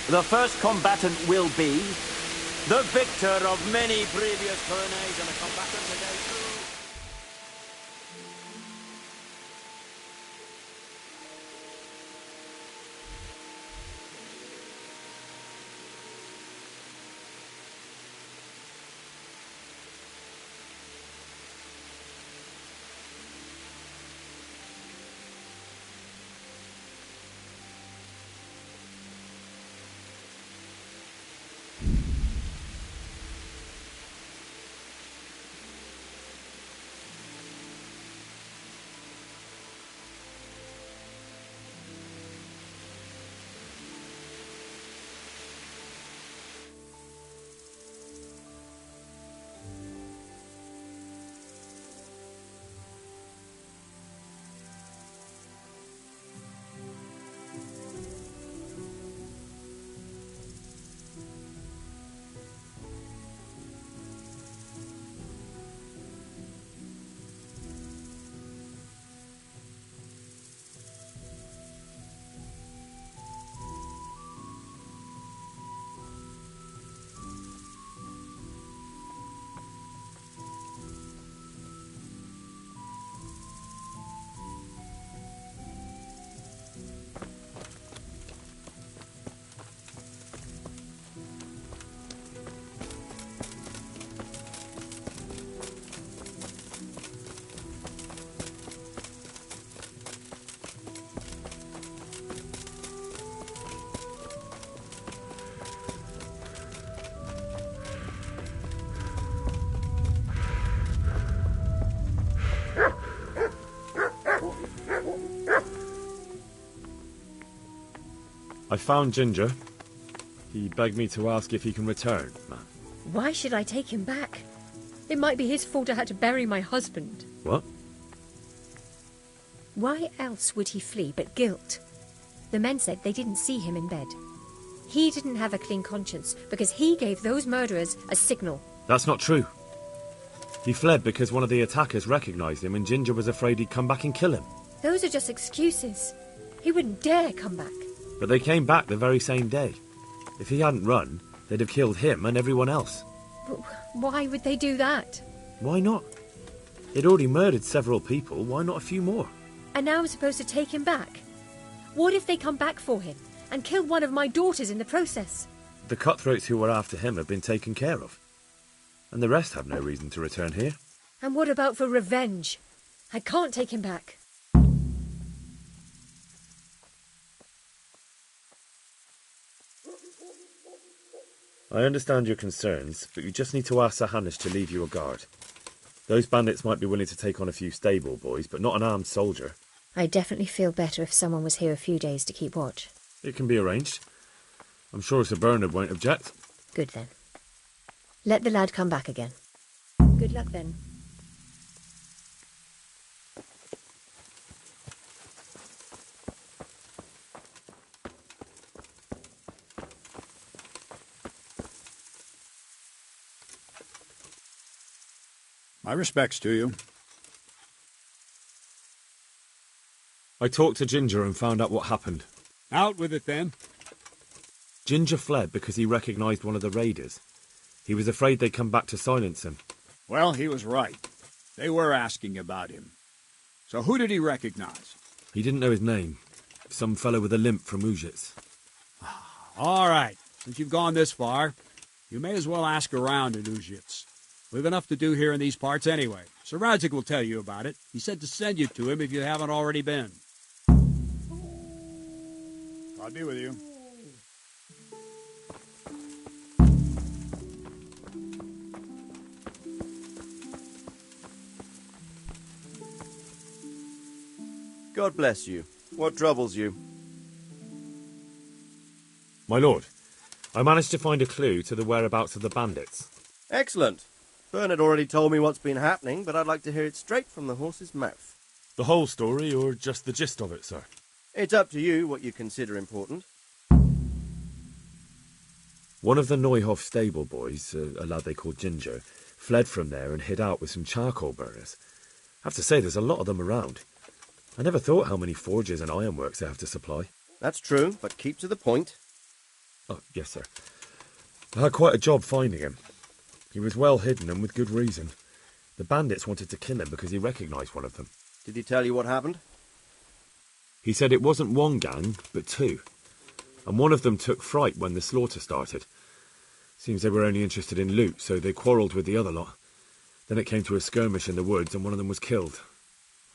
The first combatant will be the victor of many previous tourneys and a combatant today too. I found Ginger. He begged me to ask if he can return, man. Why should I take him back? It might be his fault I had to bury my husband. What? Why else would he flee but guilt? The men said they didn't see him in bed. He didn't have a clean conscience because he gave those murderers a signal. That's not true. He fled because one of the attackers recognised him and Ginger was afraid he'd come back and kill him. Those are just excuses. He wouldn't dare come back. But they came back the very same day. If he hadn't run, they'd have killed him and everyone else. But why would they do that? Why not? They'd already murdered several people, why not a few more? And now I'm supposed to take him back? What if they come back for him and kill one of my daughters in the process? The cutthroats who were after him have been taken care of. And the rest have no reason to return here. And what about for revenge? I can't take him back. I understand your concerns, but you just need to ask Sir Hanish to leave you a guard. Those bandits might be willing to take on a few stable boys, but not an armed soldier. I'd definitely feel better if someone was here a few days to keep watch. It can be arranged. I'm sure Sir Bernard won't object. Good then. Let the lad come back again. Good luck then. My respects to you. I talked to Ginger and found out what happened. Out with it, then. Ginger fled because he recognised one of the raiders. He was afraid they'd come back to silence him. Well, he was right. They were asking about him. So who did he recognize? He didn't know his name. Some fellow with a limp from Ujits. All right. Since you've gone this far, you may as well ask around in Ujits. We've enough to do here in these parts anyway. Sir Radzik will tell you about it. He said to send you to him if you haven't already been. I'll be with you. God bless you. What troubles you? My lord, I managed to find a clue to the whereabouts of the bandits. Excellent. Bernard already told me what's been happening, but I'd like to hear it straight from the horse's mouth. The whole story, or just the gist of it, sir? It's up to you what you consider important. One of the Neuhoff stable boys, a lad they called Ginger, fled from there and hid out with some charcoal burners. I have to say, there's a lot of them around. I never thought how many forges and ironworks they have to supply. That's true, but keep to the point. Oh, yes, sir. I had quite a job finding him. He was well hidden and with good reason. The bandits wanted to kill him because he recognised one of them. Did he tell you what happened? He said it wasn't one gang, but two. And one of them took fright when the slaughter started. Seems they were only interested in loot, so they quarrelled with the other lot. Then it came to a skirmish in the woods and one of them was killed.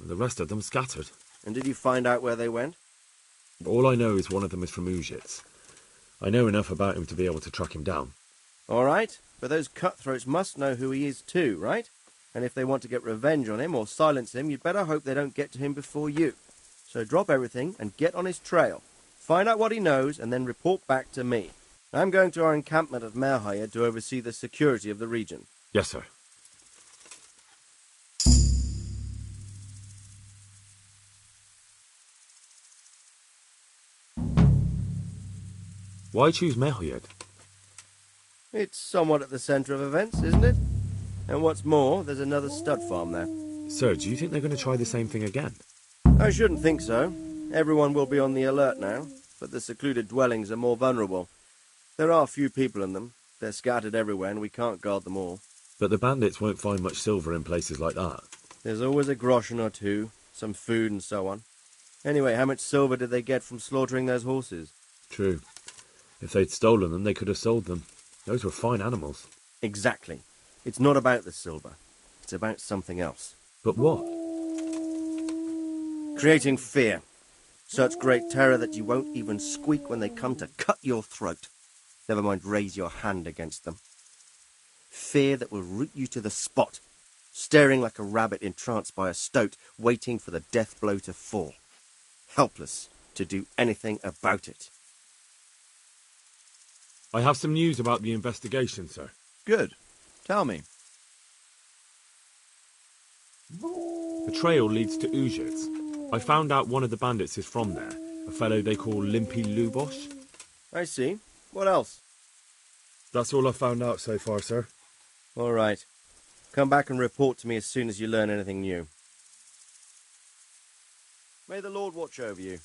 And the rest of them scattered. And did you find out where they went? All I know is one of them is from Uzhitz. I know enough about him to be able to track him down. All right, but those cutthroats must know who he is too, right? And if they want to get revenge on him or silence him, you'd better hope they don't get to him before you. So drop everything and get on his trail. Find out what he knows and then report back to me. I'm going to our encampment at Merhayed to oversee the security of the region. Yes, sir. Why choose Merhayed? It's somewhat at the centre of events, isn't it? And what's more, there's another stud farm there. Sir, do you think they're going to try the same thing again? I shouldn't think so. Everyone will be on the alert now, but the secluded dwellings are more vulnerable. There are few people in them. They're scattered everywhere and we can't guard them all. But the bandits won't find much silver in places like that. There's always a groschen or two, some food and so on. Anyway, how much silver did they get from slaughtering those horses? True. If they'd stolen them, they could have sold them. Those were fine animals. Exactly. It's not about the silver. It's about something else. But what? Creating fear. Such great terror that you won't even squeak when they come to cut your throat. Never mind raise your hand against them. Fear that will root you to the spot, staring like a rabbit entranced by a stoat, waiting for the death blow to fall. Helpless to do anything about it. I have some news about the investigation, sir. Good. Tell me. The trail leads to Uzhitz. I found out one of the bandits is from there, a fellow they call Limpy Lubosh. I see. What else? That's all I found out so far, sir. All right. Come back and report to me as soon as you learn anything new. May the Lord watch over you.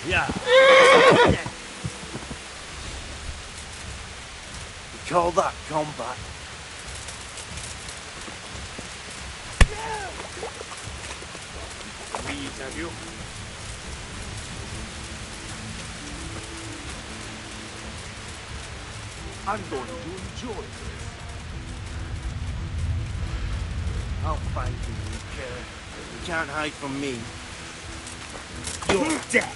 Yeah. You call that combat? Please, have you? I'm going to enjoy this. I'll find you, you killer. You can't hide from me. You're dead.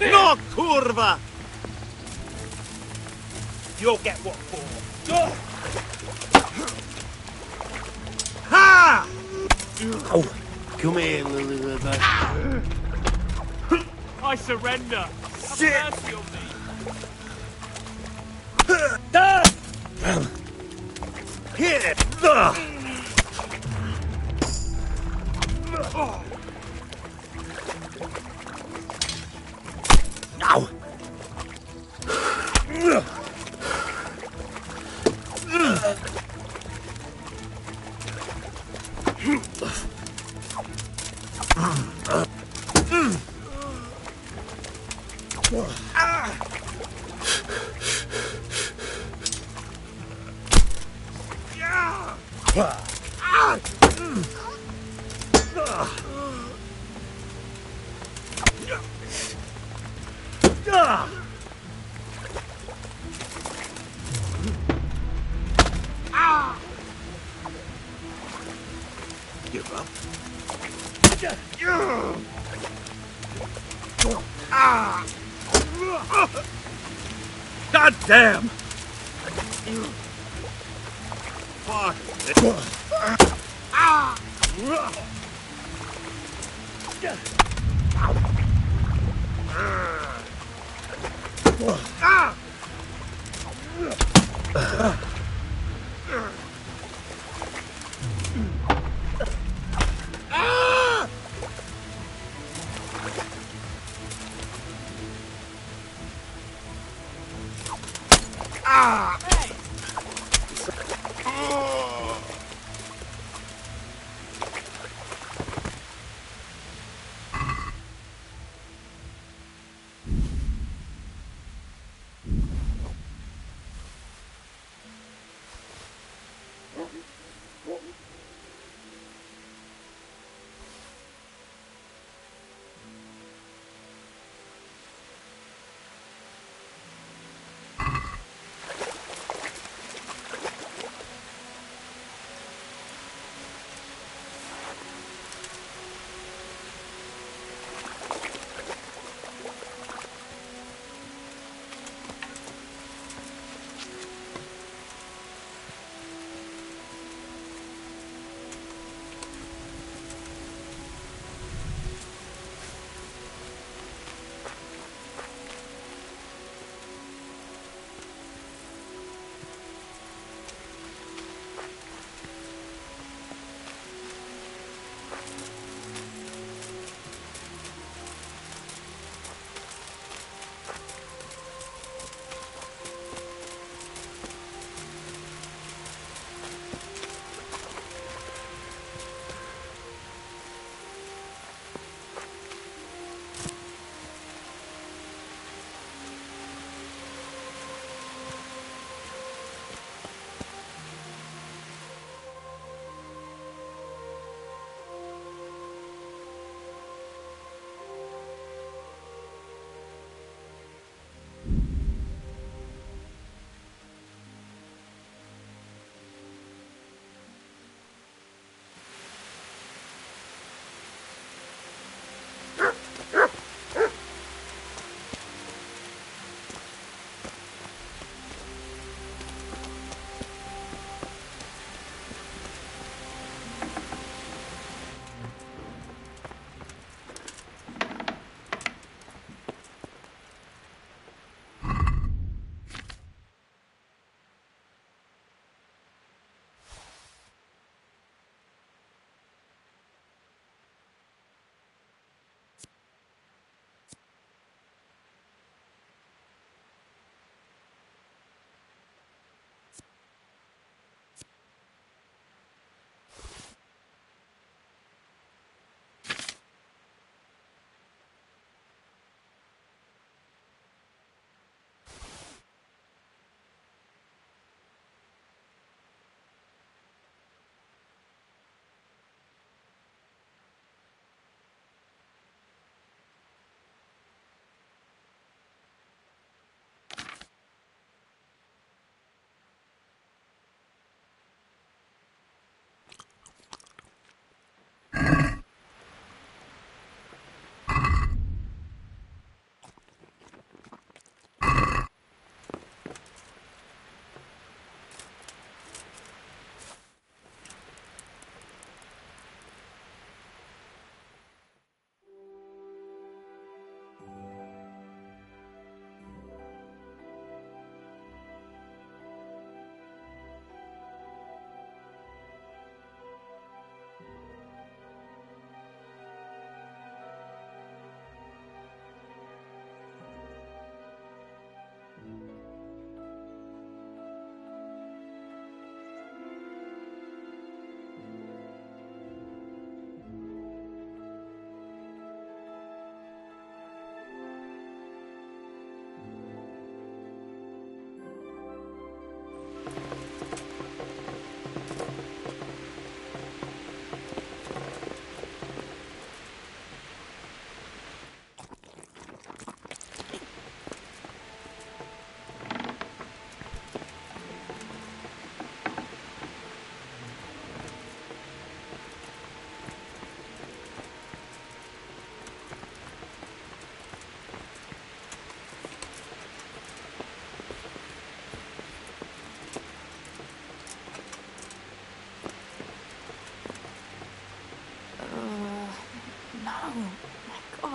No, curva! You'll get what for. Ha! Oh, come here, Lily. I surrender. Shit! Have mercy on me. Here! Ow! Give up. God damn! Fuck!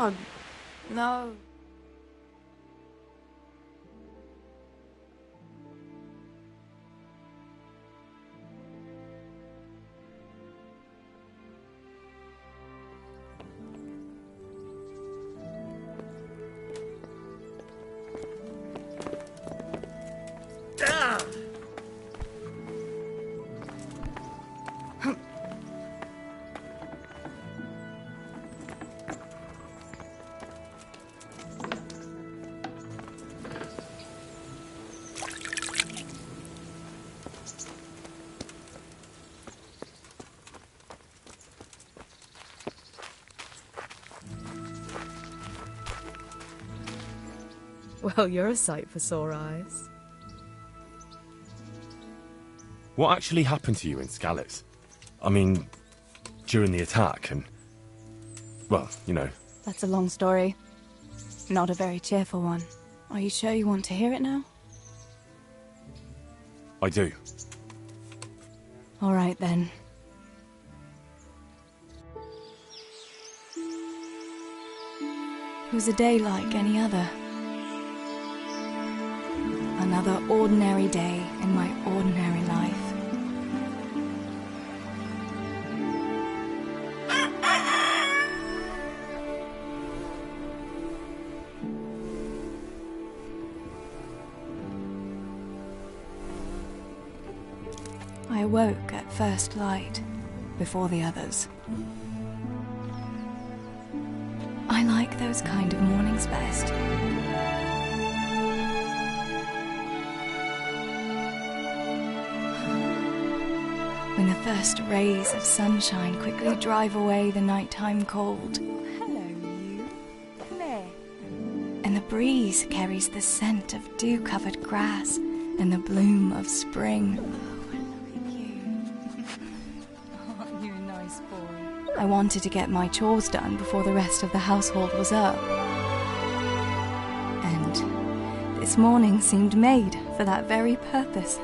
God, no. Well, you're a sight for sore eyes. What actually happened to you in Scallis? I mean, during the attack and... well, you know. That's a long story. Not a very cheerful one. Are you sure you want to hear it now? I do. All right, then. It was a day like any other. Another ordinary day in my ordinary life. I awoke at first light, before the others. I like those kind of mornings best. When the first rays of sunshine quickly drive away the nighttime cold. Hello, you. Claire. And the breeze carries the scent of dew-covered grass and the bloom of spring. Oh, look at you. Aren't you a nice boy? I wanted to get my chores done before the rest of the household was up. And this morning seemed made for that very purpose.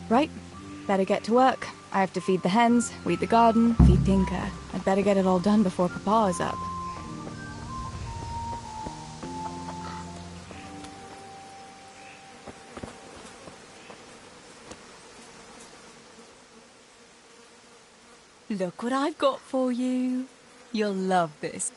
Right, better get to work. I have to feed the hens, weed the garden, feed Tinker. I'd better get it all done before Papa is up. Look what I've got for you. You'll love this.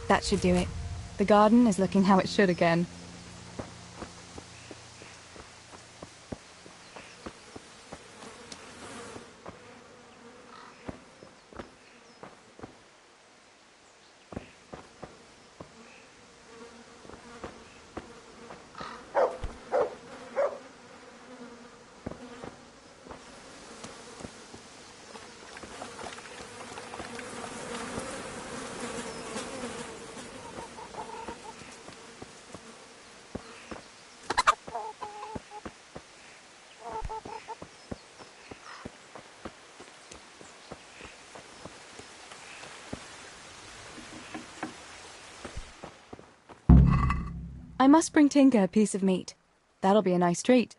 That should do it. The garden is looking how it should again. I must bring Tinker a piece of meat. That'll be a nice treat.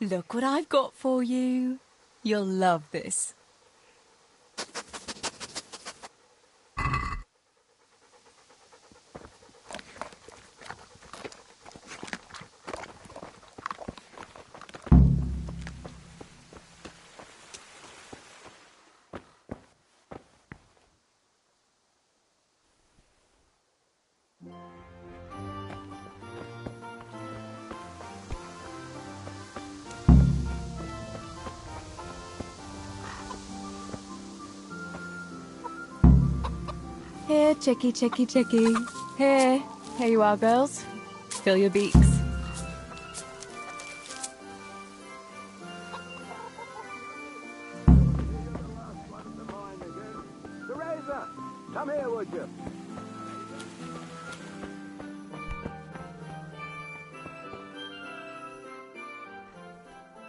Look what I've got for you. You'll love this. Here, chickie, chickie, chickie. Here you are, girls. Fill your beaks. Teresa, come here, would you?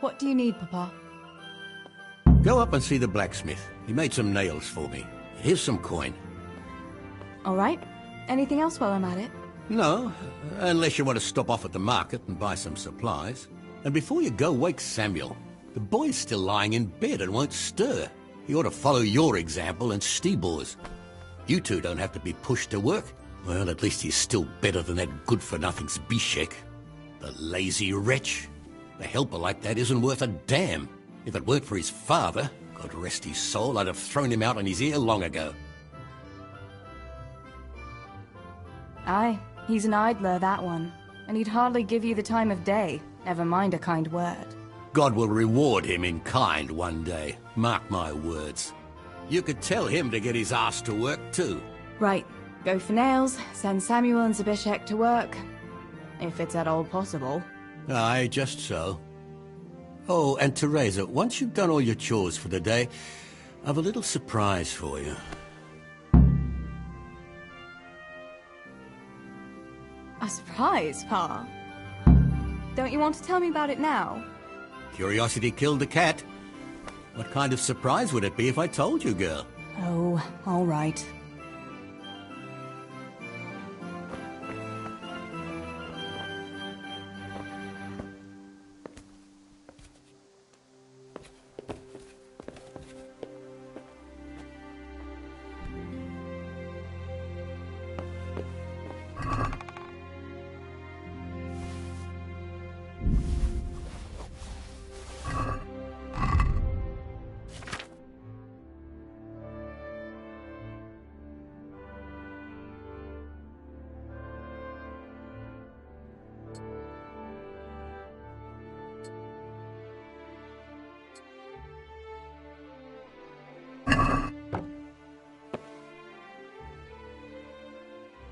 What do you need, Papa? Go up and see the blacksmith. He made some nails for me. Here's some coin. All right. Anything else while I'm at it? No, unless you want to stop off at the market and buy some supplies. And before you go, wake Samuel. The boy's still lying in bed and won't stir. He ought to follow your example and Stebor's. You two don't have to be pushed to work. Well, at least he's still better than that good-for-nothing Zbyszek. The lazy wretch. A helper like that isn't worth a damn. If it weren't for his father, God rest his soul, I'd have thrown him out on his ear long ago. Aye, he's an idler, that one. And he'd hardly give you the time of day, never mind a kind word. God will reward him in kind one day. Mark my words. You could tell him to get his ass to work too. Right, go for nails, send Samuel and Zbyszek to work. If it's at all possible. Aye, just so. Oh, and Teresa, once you've done all your chores for the day, I've a little surprise for you. A surprise, Pa? Don't you want to tell me about it now? Curiosity killed the cat. What kind of surprise would it be if I told you, girl? Oh, all right.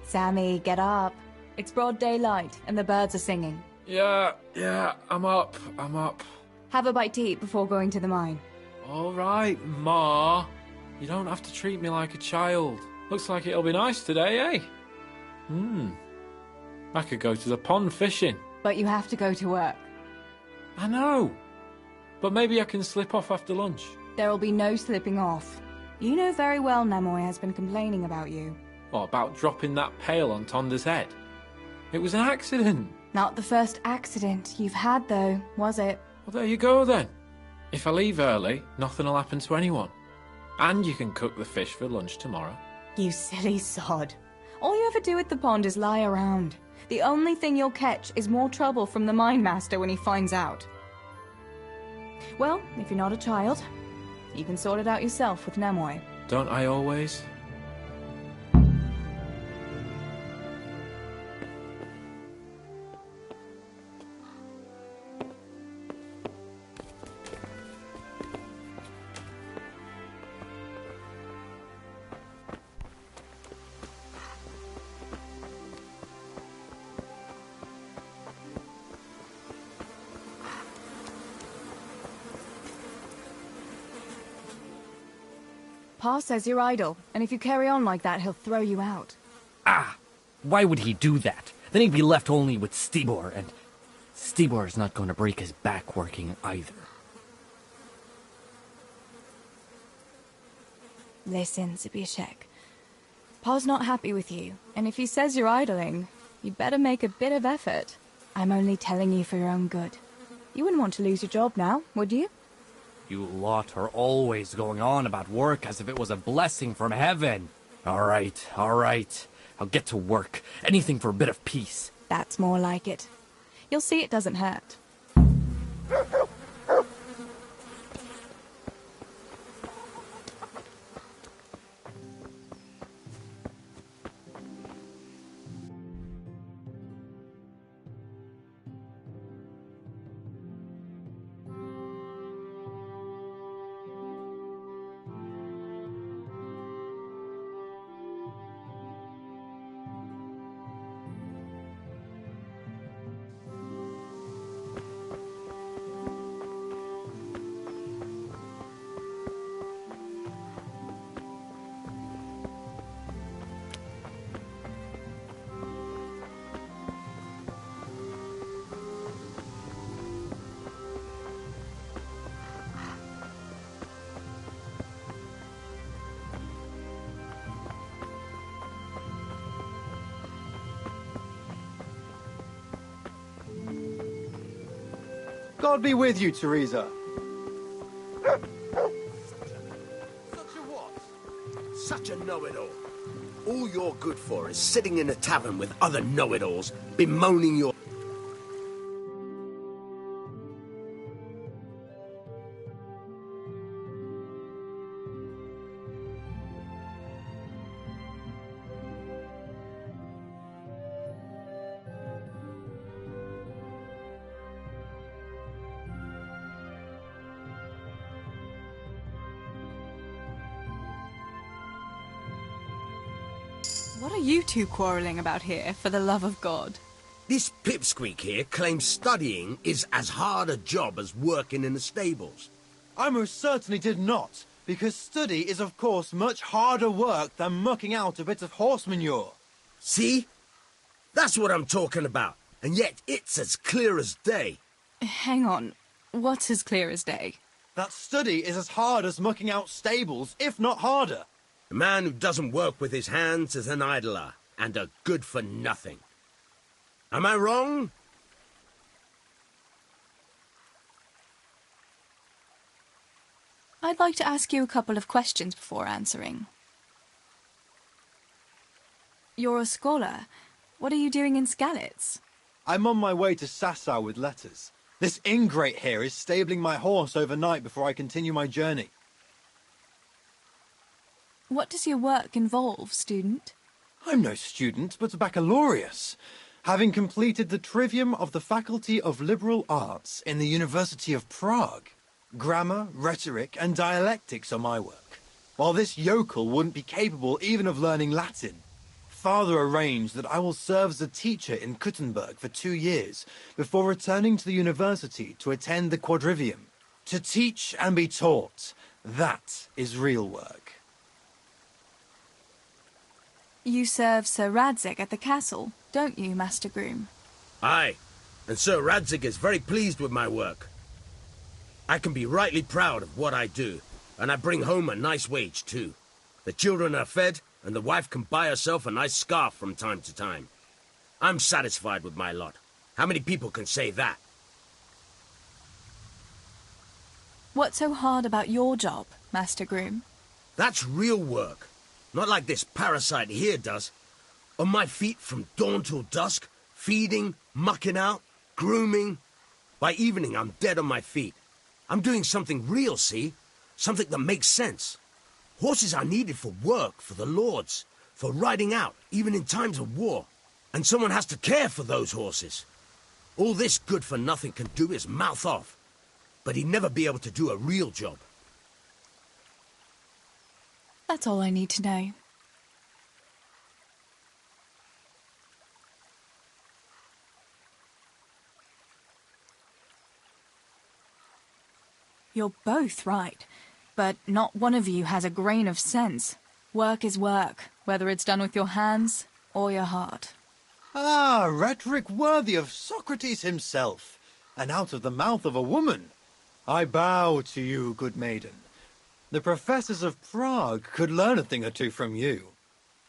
Sammy, get up. It's broad daylight, and the birds are singing. Yeah, I'm up. Have a bite to eat before going to the mine. All right, Ma. You don't have to treat me like a child. Looks like it'll be nice today, eh? I could go to the pond fishing. But you have to go to work. I know. But maybe I can slip off after lunch. There'll be no slipping off. You know very well Nemoy has been complaining about you. What, about dropping that pail on Tonda's head? It was an accident. Not the first accident you've had, though, was it? Well, there you go, then. If I leave early, nothing'll happen to anyone. And you can cook the fish for lunch tomorrow. You silly sod. All you ever do at the pond is lie around. The only thing you'll catch is more trouble from the mine master when he finds out. Well, if you're not a child, you can sort it out yourself with Nemoy. Don't I always? Pa says you're idle, and if you carry on like that, he'll throw you out. Ah! Why would he do that? Then he'd be left only with Stibor, and Stibor's not going to break his back working either. Listen, Zbyszek. Pa's not happy with you, and if he says you're idling, you'd better make a bit of effort. I'm only telling you for your own good. You wouldn't want to lose your job now, would you? You lot are always going on about work as if it was a blessing from heaven. All right. I'll get to work. Anything for a bit of peace. That's more like it. You'll see it doesn't hurt. God be with you, Teresa. Such a what? Such a know-it-all. All you're good for is sitting in a tavern with other know-it-alls, bemoaning your... What are you two quarrelling about here, for the love of God? This pipsqueak here claims studying is as hard a job as working in the stables. I most certainly did not, because study is of course much harder work than mucking out a bit of horse manure. See? That's what I'm talking about, and yet it's as clear as day. Hang on, what's as clear as day? That study is as hard as mucking out stables, if not harder. A man who doesn't work with his hands is an idler, and a good for nothing. Am I wrong? I'd like to ask you a couple of questions before answering. You're a scholar. What are you doing in Skalitz? I'm on my way to Sasau with letters. This ingrate here is stabling my horse overnight before I continue my journey. What does your work involve, student? I'm no student, but a baccalaureus, having completed the trivium of the Faculty of Liberal Arts in the University of Prague. Grammar, rhetoric, and dialectics are my work, while this yokel wouldn't be capable even of learning Latin. Father arranged that I will serve as a teacher in Kuttenberg for 2 years, before returning to the university to attend the quadrivium. To teach and be taught, that is real work. You serve Sir Radzig at the castle, don't you, Master Groom? Aye, and Sir Radzig is very pleased with my work. I can be rightly proud of what I do, And I bring home a nice wage, too. The children are fed, and the wife can buy herself a nice scarf from time to time. I'm satisfied with my lot. How many people can say that? What's so hard about your job, Master Groom? That's real work. Not like this parasite here does. On my feet from dawn till dusk, feeding, mucking out, grooming. By evening, I'm dead on my feet. I'm doing something real, see? Something that makes sense. Horses are needed for work, for the lords, for riding out, even in times of war. And someone has to care for those horses. All this good-for-nothing can do is mouth off. But he'd never be able to do a real job. That's all I need to know. You're both right, but not one of you has a grain of sense. Work is work, whether it's done with your hands or your heart. Ah, rhetoric worthy of Socrates himself, and out of the mouth of a woman. I bow to you, good maiden. The professors of Prague could learn a thing or two from you.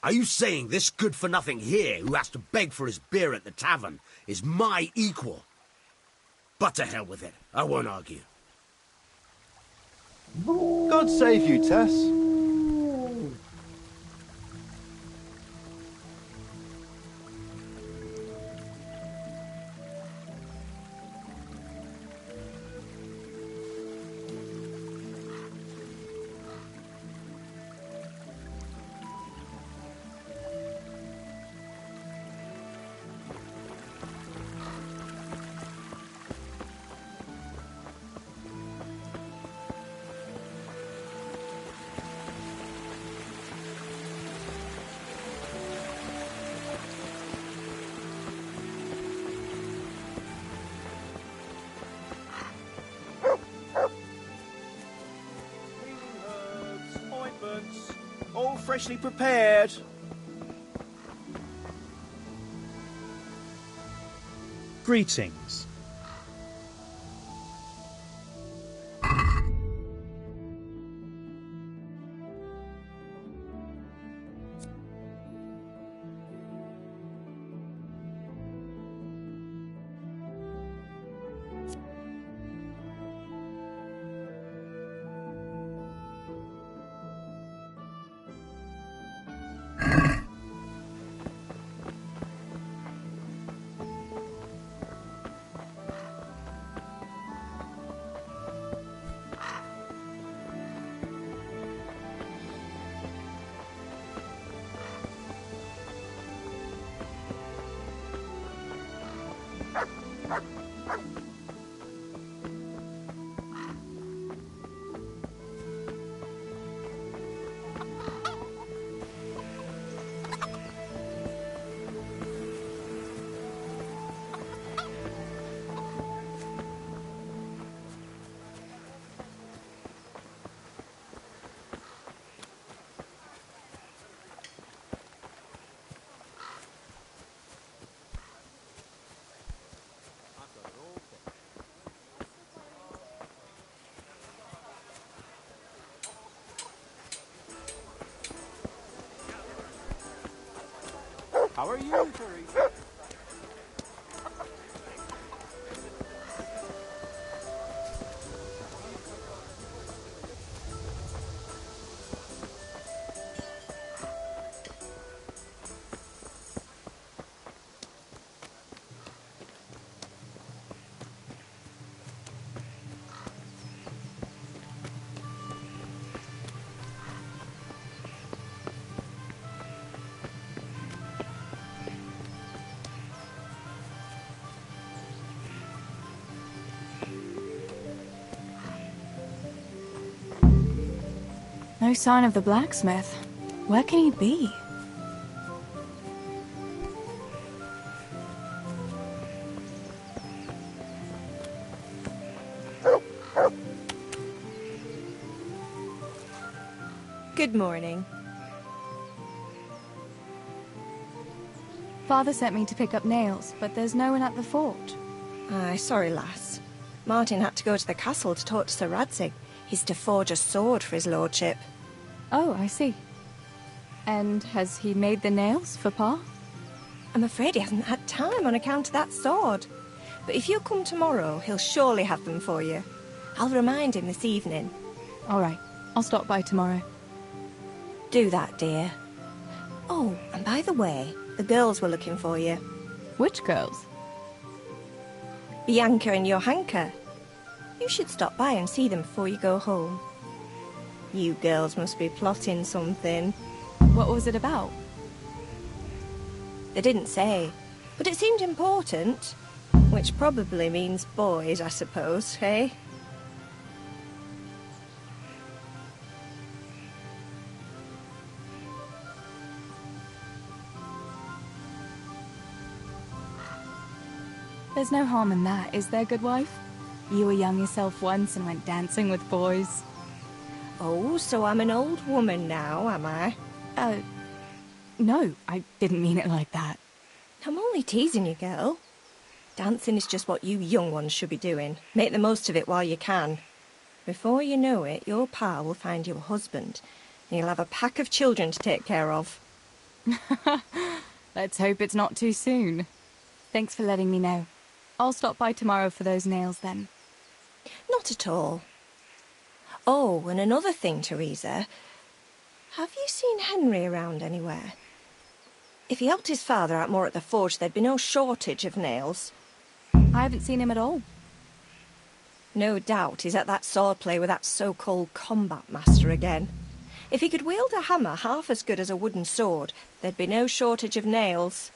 Are you saying this good-for-nothing here, who has to beg for his beer at the tavern, is my equal? But to hell with it. I won't argue. God save you, Tess. All freshly prepared. Greetings. How are you, Teresa? No sign of the blacksmith. Where can he be? Good morning. Father sent me to pick up nails, but there's no one at the fort. Aye, sorry, lass. Martin had to go to the castle to talk to Sir Radzig. He's to forge a sword for his lordship. Oh, I see. And has he made the nails for Pa? I'm afraid he hasn't had time on account of that sword. But if you'll come tomorrow, he'll surely have them for you. I'll remind him this evening. All right, I'll stop by tomorrow. Do that, dear. Oh, and by the way, the girls were looking for you. Which girls? Bianca and Johanka. You should stop by and see them before you go home. You girls must be plotting something. What was it about? They didn't say, but it seemed important. Which probably means boys, I suppose, eh? There's no harm in that, is there, good wife? You were young yourself once and went dancing with boys. Oh, so I'm an old woman now, am I? No, I didn't mean it like that. I'm only teasing you, girl. Dancing is just what you young ones should be doing. Make the most of it while you can. Before you know it, your pa will find you a husband, and you'll have a pack of children to take care of. Let's hope it's not too soon. Thanks for letting me know. I'll stop by tomorrow for those nails then. Not at all. Oh, and another thing, Teresa. Have you seen Henry around anywhere? If he helped his father out more at the forge, there'd be no shortage of nails. I haven't seen him at all. No doubt he's at that swordplay with that so-called combat master again. If he could wield a hammer half as good as a wooden sword, there'd be no shortage of nails.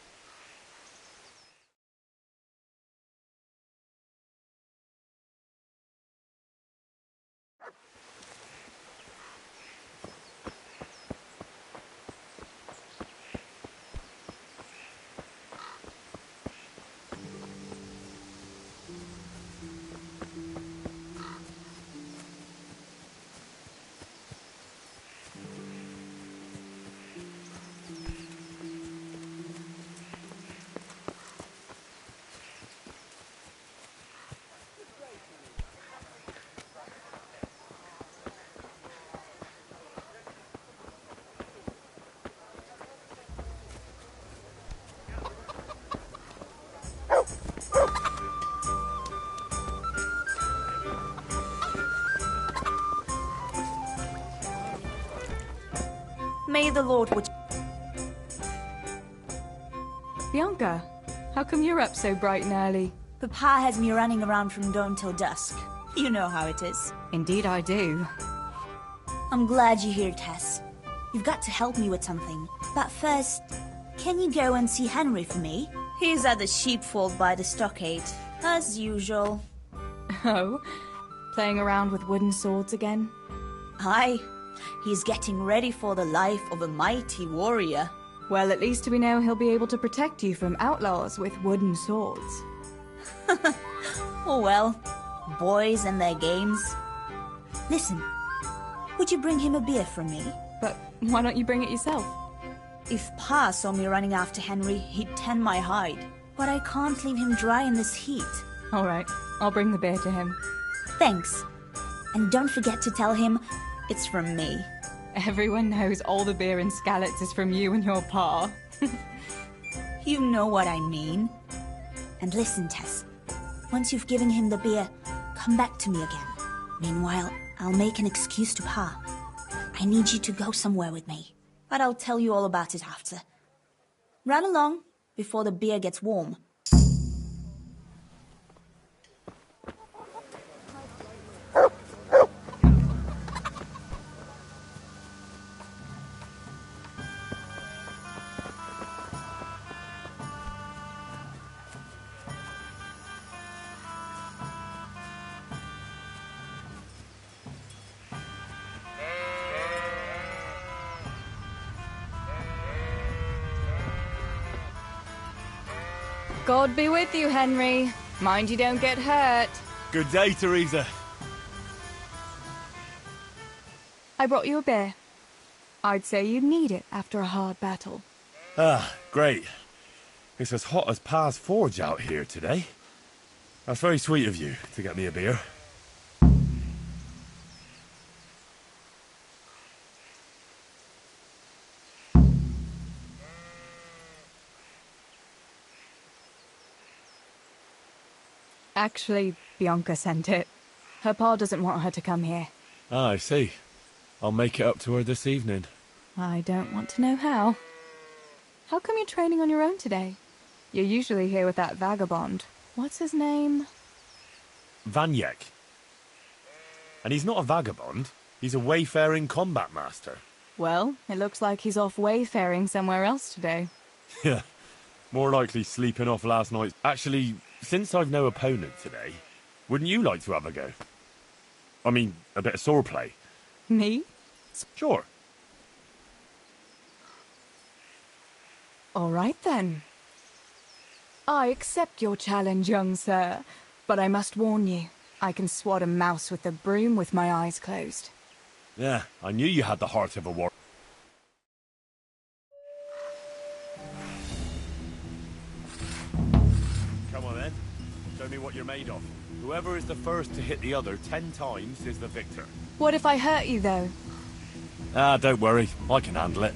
May the Lord would... Bianca, how come you're up so bright and early? Papa has me running around from dawn till dusk. You know how it is. Indeed I do. I'm glad you're here, Tess. You've got to help me with something. But first, can you go and see Henry for me? He's at the sheepfold by the stockade, as usual. Oh? Playing around with wooden swords again? Aye. He's getting ready for the life of a mighty warrior. Well, at least we know he'll be able to protect you from outlaws with wooden swords. Oh well, boys and their games. Listen, would you bring him a beer from me? But why don't you bring it yourself? If Pa saw me running after Henry, he'd tan my hide. But I can't leave him dry in this heat. All right, I'll bring the beer to him. Thanks. And don't forget to tell him it's from me. Everyone knows all the beer in Skalitz is from you and your pa. You know what I mean. And listen, Tess. Once you've given him the beer, come back to me again. Meanwhile, I'll make an excuse to Pa. I need you to go somewhere with me. But I'll tell you all about it after. Run along before the beer gets warm. God be with you, Henry. Mind you don't get hurt. Good day, Teresa. I brought you a beer. I'd say you'd need it after a hard battle. Ah, great. It's as hot as Pa's forge out here today. That's very sweet of you to get me a beer. Actually, Bianca sent it. Her pa doesn't want her to come here. Ah, I see. I'll make it up to her this evening. I don't want to know how. How come you're training on your own today? You're usually here with that vagabond. What's his name? Vanyek. And he's not a vagabond. He's a wayfaring combat master. Well, it looks like he's off wayfaring somewhere else today. Yeah, more likely sleeping off last night. Actually, since I've no opponent today, wouldn't you like to have a go? I mean, a bit of swordplay. Me? Sure. All right, then. I accept your challenge, young sir, but I must warn you, I can swat a mouse with a broom with my eyes closed. Yeah, I knew you had the heart of a warrior. Come on then, show me what you're made of. Whoever is the first to hit the other 10 times is the victor. What if I hurt you, though? Ah, don't worry, I can handle it.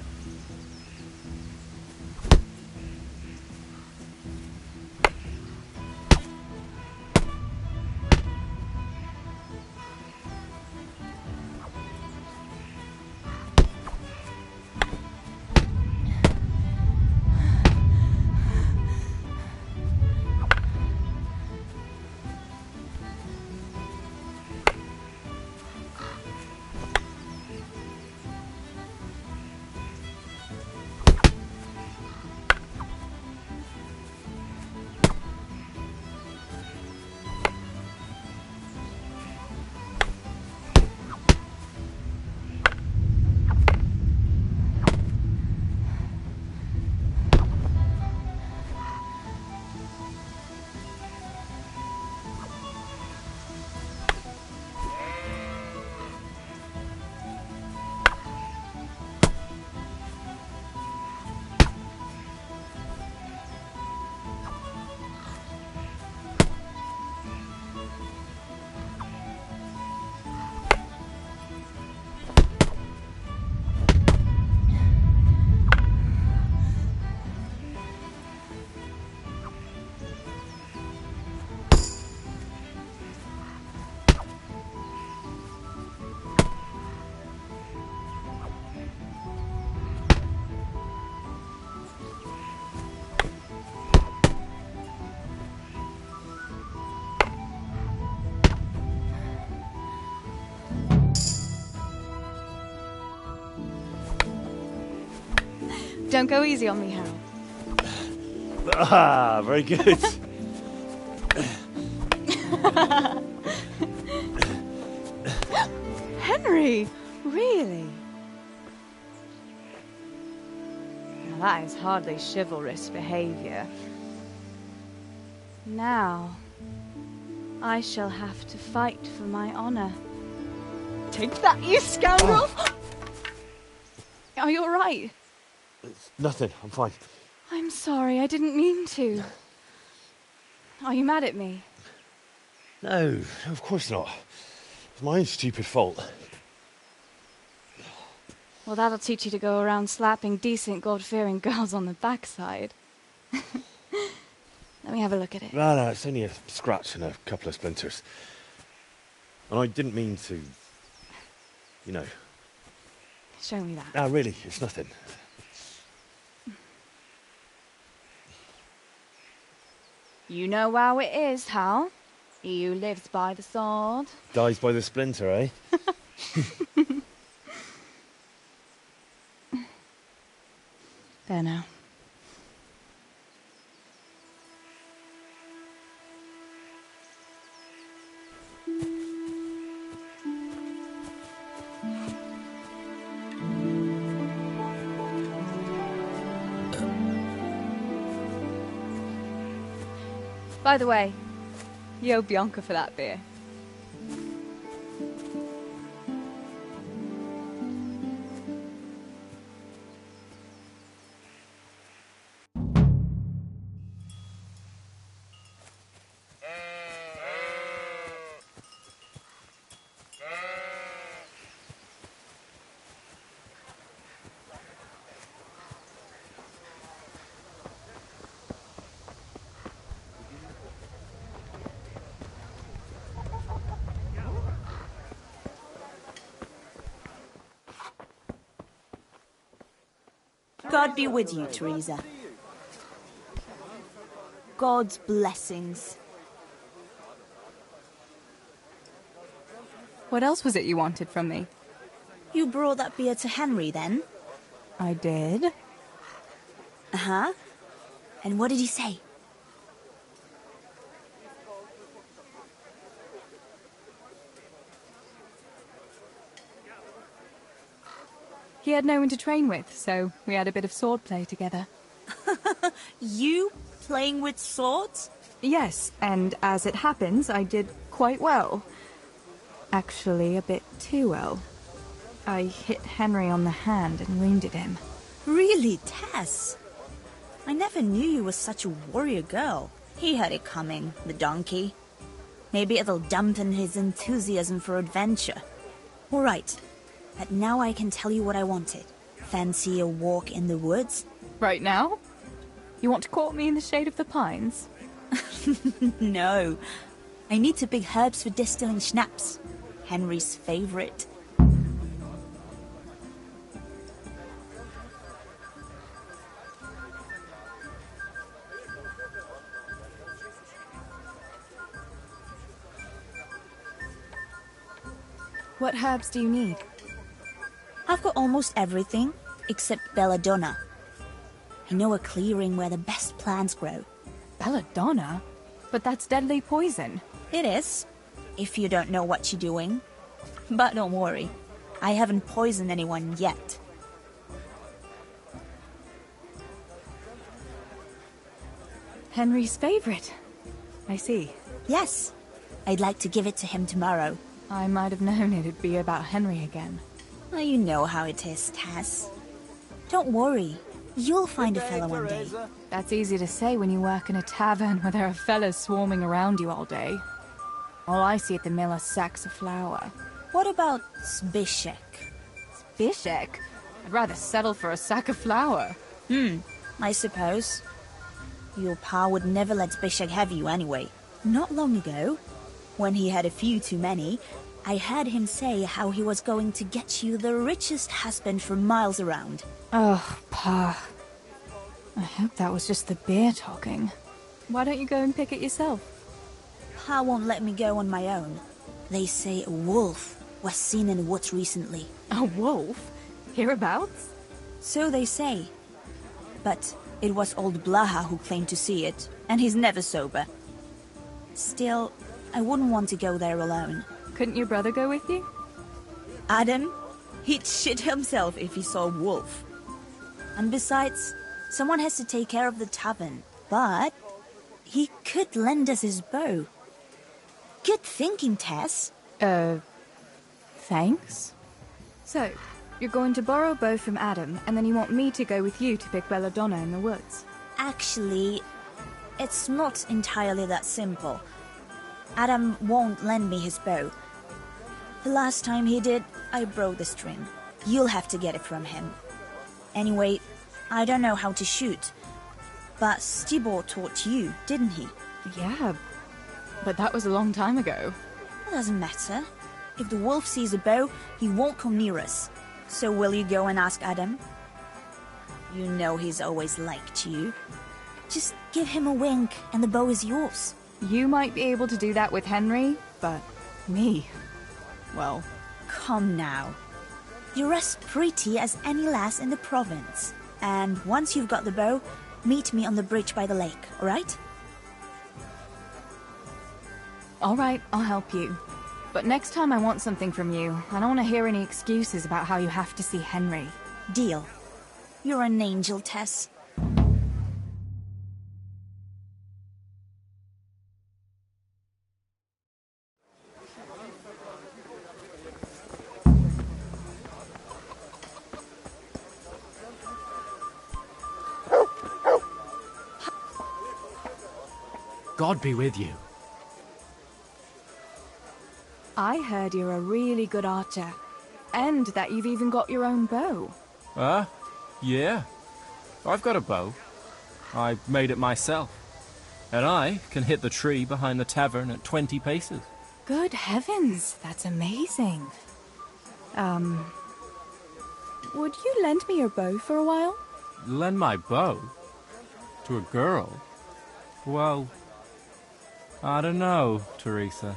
Don't go easy on me, Hal. Ah, very good. Henry! Really? Now that is hardly chivalrous behavior. Now, I shall have to fight for my honor. Take that, you scoundrel! Oh. Are you alright? It's nothing, I'm fine. I'm sorry, I didn't mean to. Are you mad at me? No, of course not. It's my own stupid fault. Well, that'll teach you to go around slapping decent, God-fearing girls on the backside. Let me have a look at it. No, it's only a scratch and a couple of splinters. And I didn't mean to, you know. Show me that. No, really, it's nothing. You know how it is, Hal. He who lives by the sword Dies by the splinter, eh? There now. By the way, you owe Bianca for that beer. God be with you, Teresa. God's blessings. What else was it you wanted from me? You brought that beer to Henry, then? I did. Uh-huh. And what did he say? He had no one to train with, so we had a bit of swordplay together. You playing with swords? Yes, and as it happens, I did quite well. Actually, a bit too well. I hit Henry on the hand and wounded him. Really, Tess? I never knew you were such a warrior girl. He had it coming, the donkey. Maybe it'll dampen his enthusiasm for adventure. All right, but now I can tell you what I wanted. Fancy a walk in the woods? Right now? You want to court me in the shade of the pines? No. I need to pick herbs for distilling schnapps. Henry's favorite. What herbs do you need? I've got almost everything, except belladonna. I know a clearing where the best plants grow. Belladonna? But that's deadly poison. It is, if you don't know what you're doing. But don't worry, I haven't poisoned anyone yet. Henry's favorite. I see. Yes, I'd like to give it to him tomorrow. I might have known it'd be about Henry again. Well, you know how it is, Tess. Don't worry, you'll find a fella one day. That's easy to say when you work in a tavern where there are fellas swarming around you all day. All I see at the mill are sacks of flour. What about Zbyszek? Zbyszek? I'd rather settle for a sack of flour. I suppose. Your pa would never let Zbyszek have you anyway. Not long ago, when he had a few too many, I heard him say how he was going to get you the richest husband for miles around. Oh, Pa. I hope that was just the beer talking. Why don't you go and pick it yourself? Pa won't let me go on my own. They say a wolf was seen in the woods recently. A wolf? Hereabouts? So they say. But it was old Blaha who claimed to see it, and he's never sober. Still, I wouldn't want to go there alone. Couldn't your brother go with you? Adam? He'd shit himself if he saw a wolf. And besides, someone has to take care of the tavern. But he could lend us his bow. Good thinking, Tess. Thanks? So, you're going to borrow a bow from Adam, and then you want me to go with you to pick belladonna in the woods? Actually, it's not entirely that simple. Adam won't lend me his bow. The last time he did, I broke the string. You'll have to get it from him. Anyway, I don't know how to shoot. But Stibor taught you, didn't he? Yeah, but that was a long time ago. It doesn't matter. If the wolf sees a bow, he won't come near us. So will you go and ask Adam? You know he's always liked you. Just give him a wink and the bow is yours. You might be able to do that with Henry, but me... well... Come now. You're as pretty as any lass in the province. And once you've got the bow, meet me on the bridge by the lake, alright? Alright, I'll help you. But next time I want something from you. I don't want to hear any excuses about how you have to see Henry. Deal. You're an angel, Tess. God be with you. I heard you're a really good archer. And that you've even got your own bow. Yeah. I've got a bow. I made it myself. And I can hit the tree behind the tavern at 20 paces. Good heavens, that's amazing. Would you lend me your bow for a while? Lend my bow? To a girl? Well, I don't know, Teresa.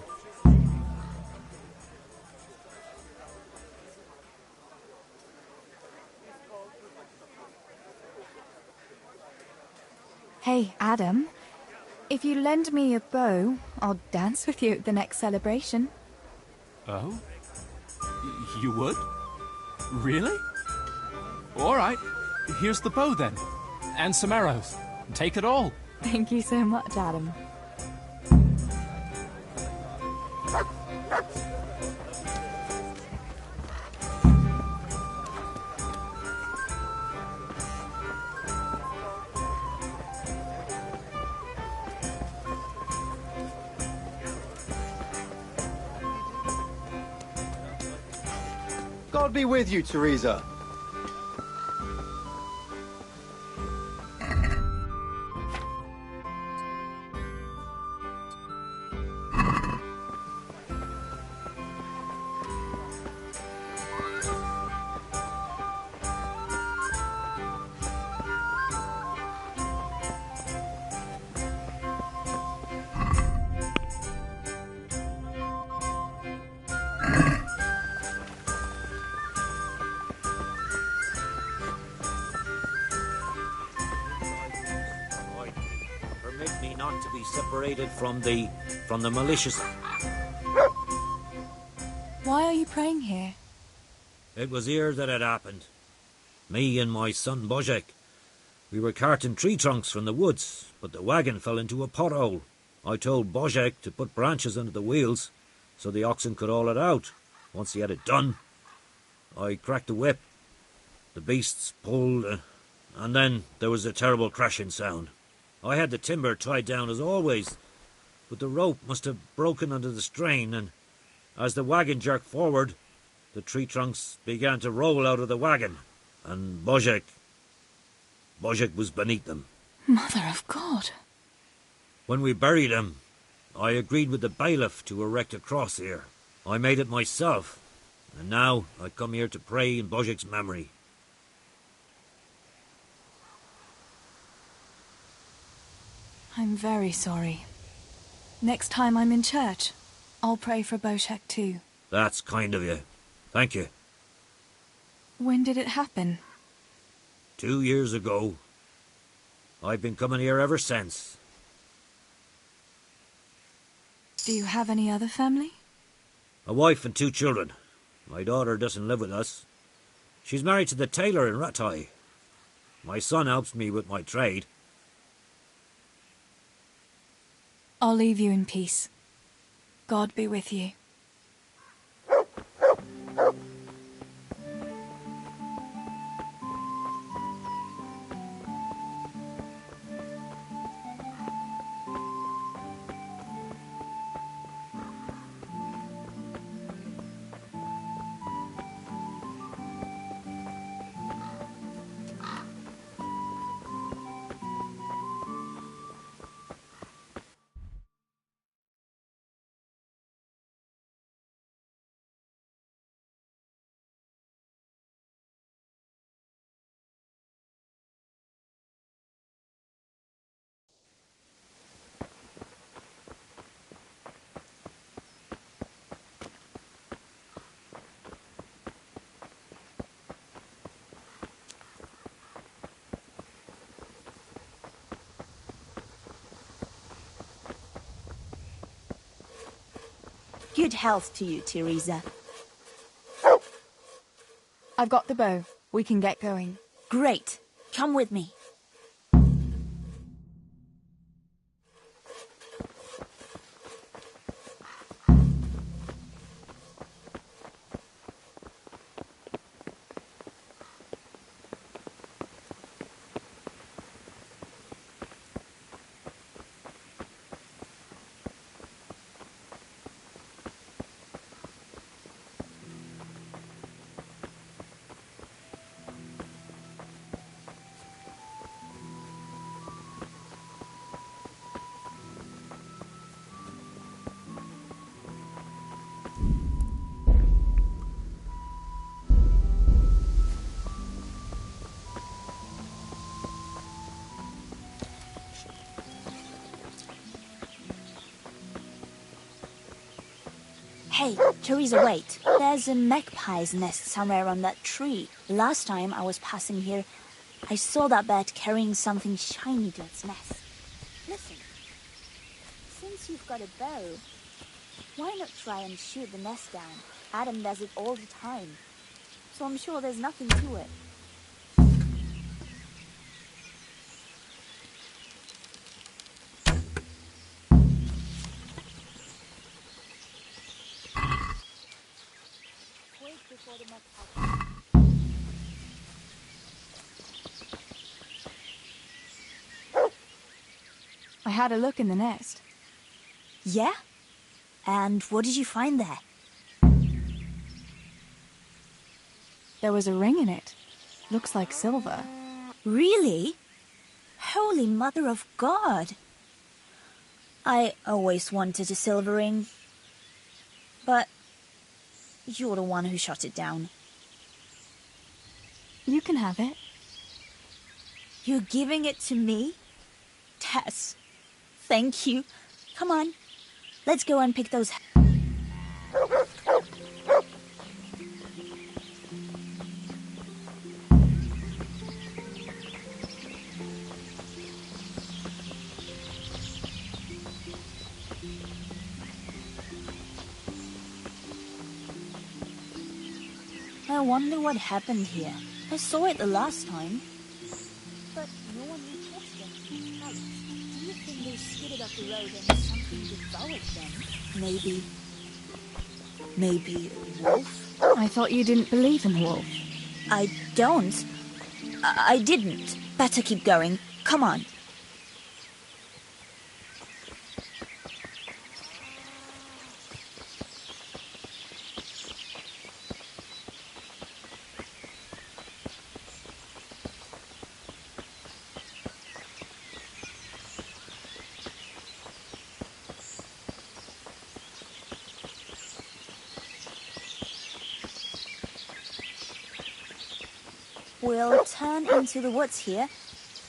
Hey, Adam. If you lend me a bow, I'll dance with you at the next celebration. Oh? You would? Really? All right. Here's the bow, then. And some arrows. Take it all. Thank you so much, Adam. God be with you, Teresa. Permit me not to be separated from the malicious. Why are you praying here? It was here that it happened. Me and my son Božek. We were carting tree trunks from the woods, but the wagon fell into a pothole. I told Božek to put branches under the wheels so the oxen could haul it out. Once he had it done, I cracked the whip. The beasts pulled, and then there was a terrible crashing sound. I had the timber tied down as always, but the rope must have broken under the strain, and as the wagon jerked forward, the tree trunks began to roll out of the wagon, and Božek was beneath them. Mother of God. When we buried him, I agreed with the bailiff to erect a cross here. I made it myself, and now I come here to pray in Božek's memory. I'm very sorry. Next time I'm in church, I'll pray for Božek too. That's kind of you. Thank you. When did it happen? 2 years ago. I've been coming here ever since. Do you have any other family? A wife and 2 children. My daughter doesn't live with us. She's married to the tailor in Ratai. My son helps me with my trade. I'll leave you in peace. God be with you. Good health to you, Teresa. I've got the bow. We can get going. Great. Come with me. Hey, Teresa, wait. There's a magpie's nest somewhere on that tree. Last time I was passing here, I saw that bird carrying something shiny to its nest. Listen, since you've got a bow, why not try and shoot the nest down? Adam does it all the time, so I'm sure there's nothing to it. Wait before the magpie... I had a look in the nest. Yeah? And what did you find there? There was a ring in it. Looks like silver. Really? Holy Mother of God! I always wanted a silver ring. But you're the one who shot it down. You can have it. You're giving it to me? Tess, thank you. Come on, let's go and pick those... I wonder what happened here. I saw it the last time. But no one reported them to the palace. Do you think they skidded off the road and something devoured them? Maybe a wolf? I thought you didn't believe in the wolf. I don't. I didn't. Better keep going. Come on. We'll turn into the woods here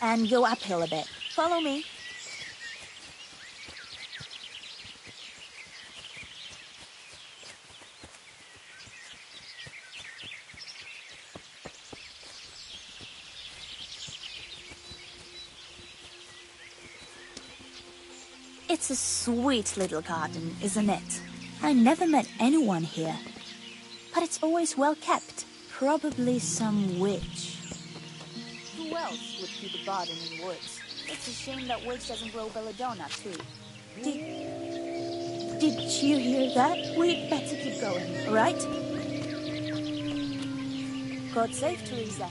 and go uphill a bit. Follow me. It's a sweet little garden, isn't it? I never met anyone here, but it's always well kept. Probably some witch. Who else would keep a garden in woods? It's a shame that witch doesn't grow belladonna, too. Did you hear that? We'd better keep going, all right? God save Teresa.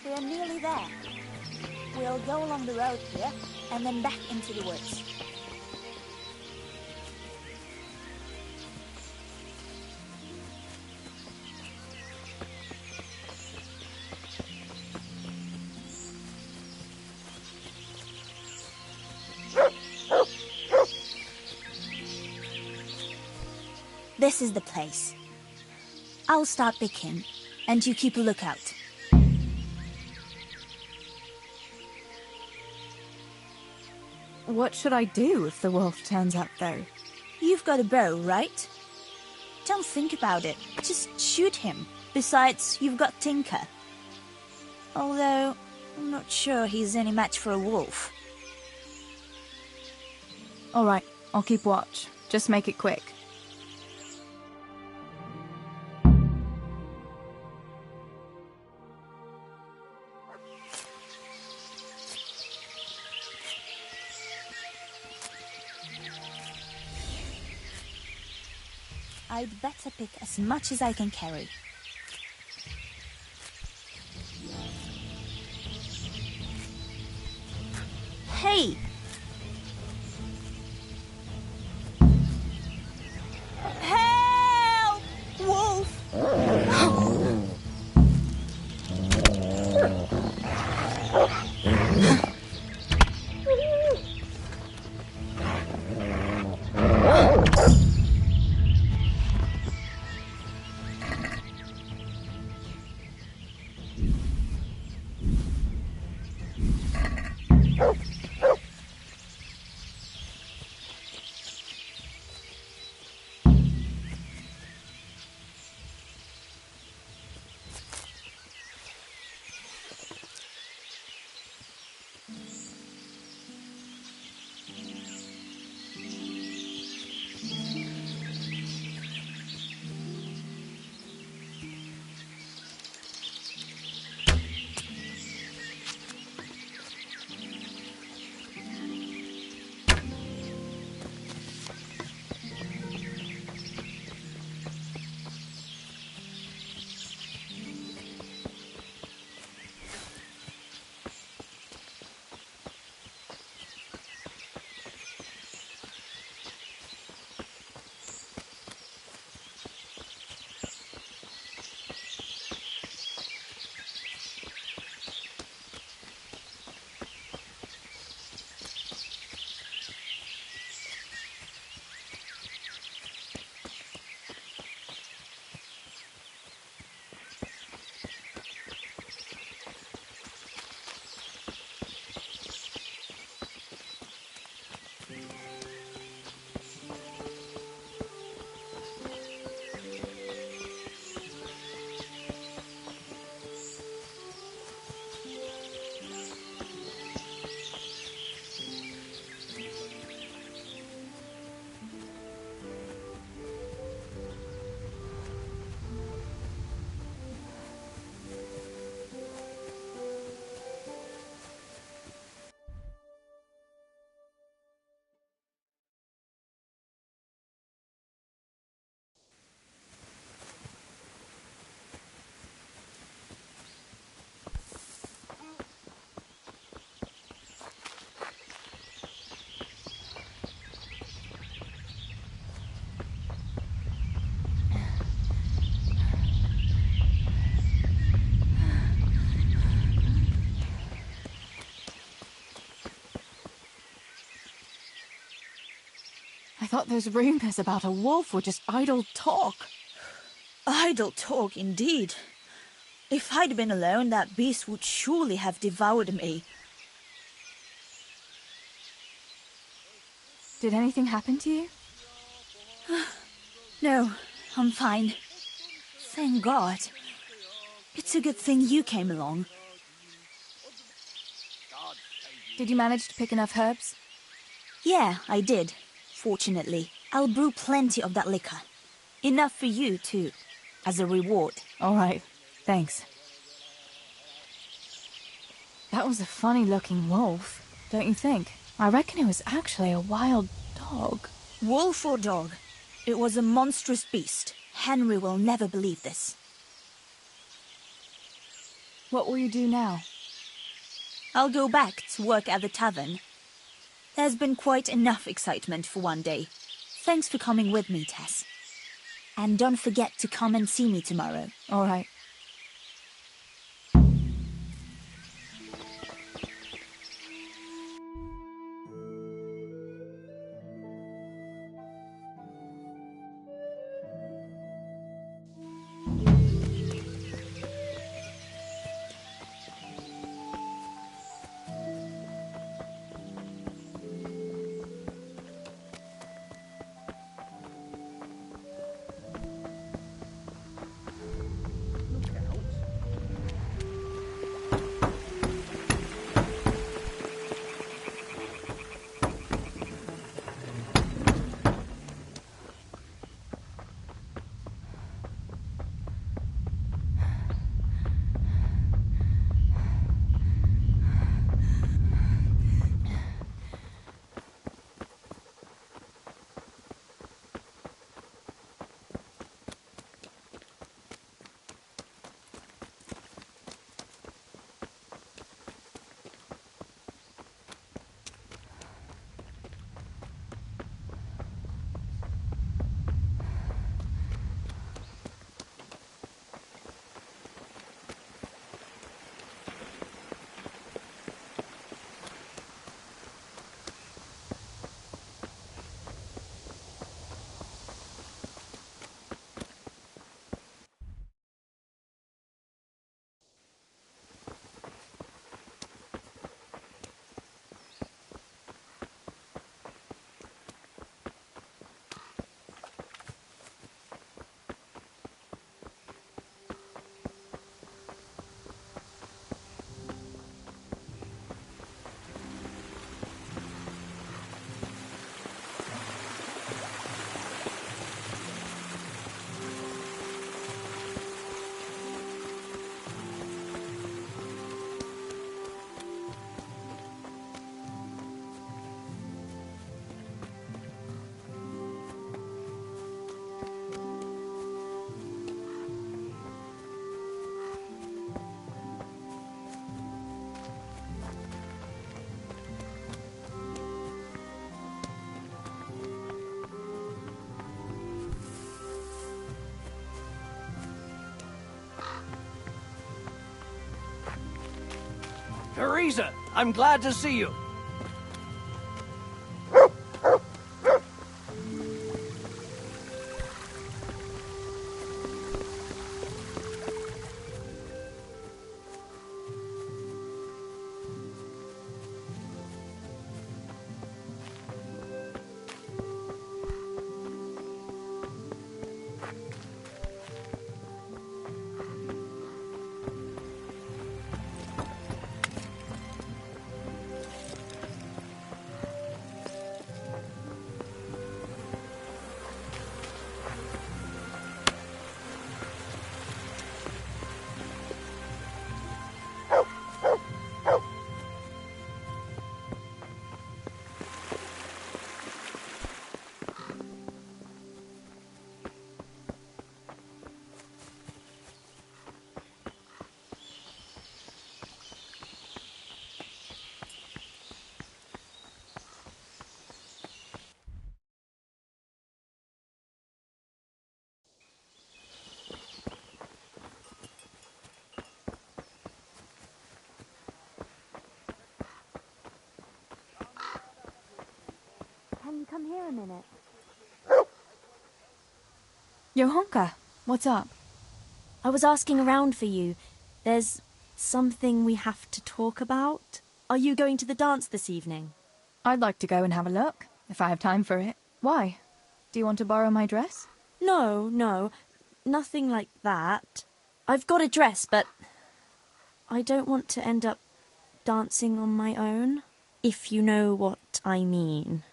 We're nearly there. We'll go along the road here and then back into the woods. This is the place. I'll start picking, and you keep a lookout. What should I do if the wolf turns up, though? You've got a bow, right? Don't think about it. Just shoot him. Besides, you've got Tinker. Although, I'm not sure he's any match for a wolf. All right, I'll keep watch. Just make it quick. I'd better pick as much as I can carry. tree! Help! Wolf! I thought those rumors about a wolf were just idle talk. Idle talk, indeed. If I'd been alone, that beast would surely have devoured me. Did anything happen to you? No, I'm fine. Thank God. It's a good thing you came along. Did you manage to pick enough herbs? Yeah, I did. Fortunately, I'll brew plenty of that liquor. Enough for you, too, as a reward. All right, thanks. That was a funny-looking wolf, don't you think? I reckon it was actually a wild dog. Wolf or dog, it was a monstrous beast. Henry will never believe this. What will you do now? I'll go back to work at the tavern. There's been quite enough excitement for one day. Thanks for coming with me, Tess. And don't forget to come and see me tomorrow. All right. Teresa, I'm glad to see you. Can you come here a minute? Johanka, what's up? I was asking around for you. There's something we have to talk about. Are you going to the dance this evening? I'd like to go and have a look, if I have time for it. Why? Do you want to borrow my dress? No, nothing like that. I've got a dress, but I don't want to end up dancing on my own, if you know what I mean.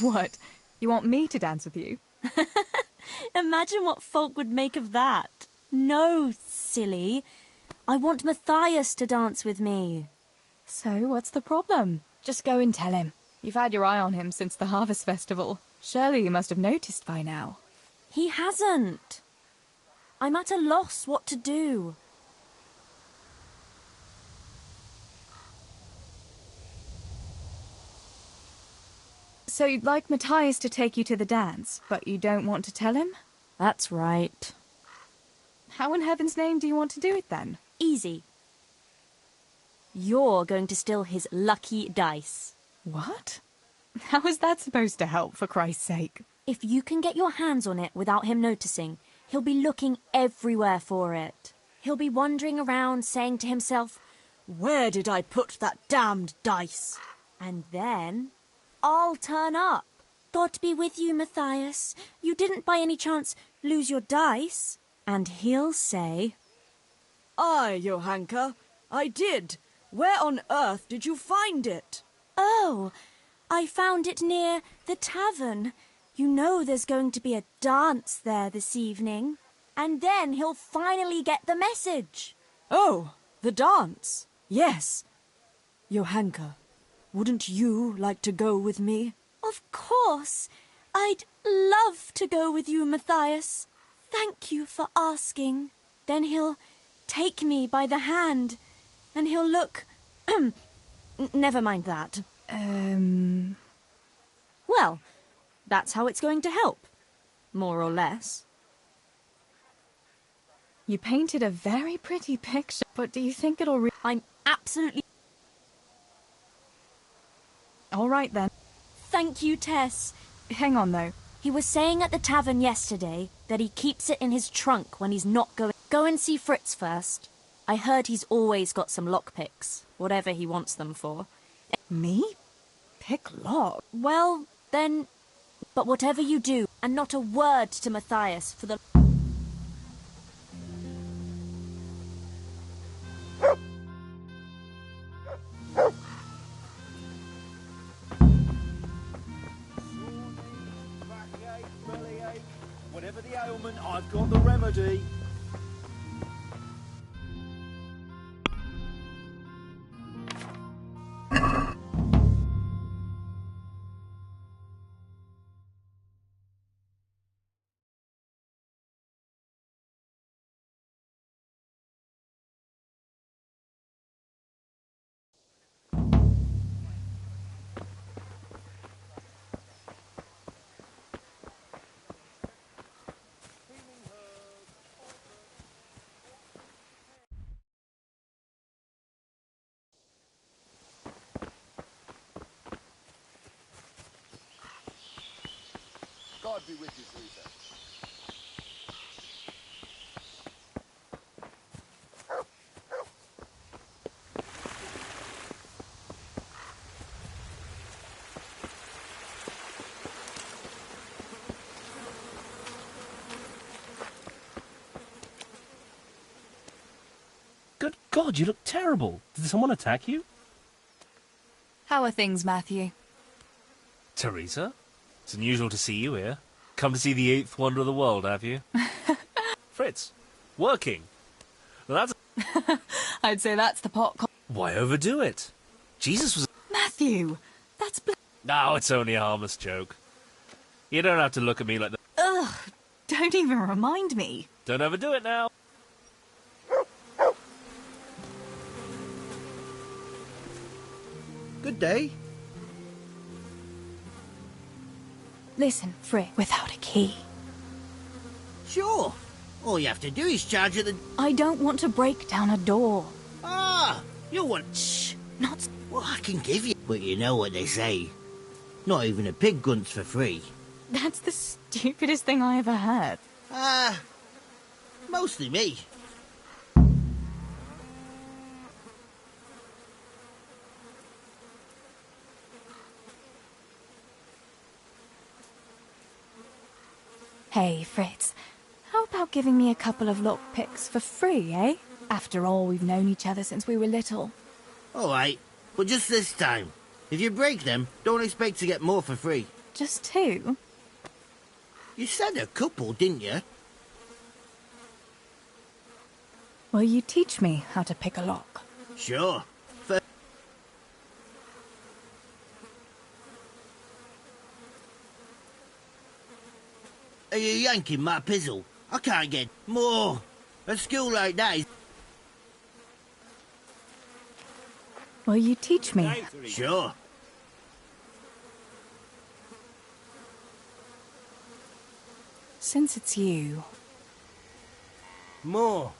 What? You want me to dance with you? Imagine what folk would make of that. No, silly. I want Matthias to dance with me. So, what's the problem? Just go and tell him. You've had your eye on him since the Harvest Festival. Surely you must have noticed by now. He hasn't. I'm at a loss what to do. So you'd like Matthias to take you to the dance, but you don't want to tell him? That's right. How in heaven's name do you want to do it then? Easy. You're going to steal his lucky dice. What? How is that supposed to help, for Christ's sake? If you can get your hands on it without him noticing, he'll be looking everywhere for it. He'll be wandering around saying to himself, "Where did I put that damned dice?" And then I'll turn up. God be with you, Matthias. You didn't by any chance lose your dice? And he'll say, "Aye, Johanka, I did. Where on earth did you find it?" "Oh, I found it near the tavern. You know there's going to be a dance there this evening." And then he'll finally get the message. "Oh, the dance. Yes. Johanka, wouldn't you like to go with me?" Of course. I'd love to go with you, Matthias. Thank you for asking. Then he'll take me by the hand, and he'll look... Never mind that. Well, that's how it's going to help. More or less. You painted a very pretty picture, but do you think it'll I'm absolutely... All right, then. Thank you, Tess. Hang on, though. He was saying at the tavern yesterday that he keeps it in his trunk when he's not going... Go and see Fritz first. I heard he's always got some lockpicks, whatever he wants them for. Me? Pick lock? Well, then... But whatever you do, and not a word to Matthias for the... Whatever the ailment, I've got the remedy. God be with you, Teresa. Good God, you look terrible. Did someone attack you? How are things, Matthew? Teresa? It's unusual to see you here. Come to see the eighth wonder of the world, have you? Fritz, working. Well, that's... I'd say that's the pot. Why overdo it? Jesus was... Matthew, that's... No, it's only a harmless joke. You don't have to look at me like that. Ugh, don't even remind me. Don't overdo it now. Good day. Listen, Fritz, without a key. Sure. All you have to do is charge at the... I don't want to break down a door. Ah, you want... Shh. Not... Well, I can give you... But you know what they say. Not even a pig grunts for free. That's the stupidest thing I ever heard. Mostly me. Hey, Fritz, how about giving me a couple of lockpicks for free, eh? After all, we've known each other since we were little. All right, but just this time. If you break them, don't expect to get more for free. Just two? You said a couple, didn't you? Will you teach me how to pick a lock? Sure. Are you yanking my pizzle? I can't get more. A school like that is... Will you teach me? Sure. Since it's you... More.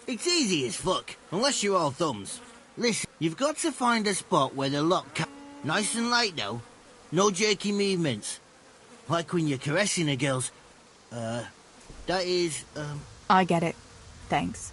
It's easy as fuck, unless you're all thumbs. Listen, you've got to find a spot where the lock nice and light, though. No jerky movements. Like when you're caressing a girl's... that is, I get it. Thanks.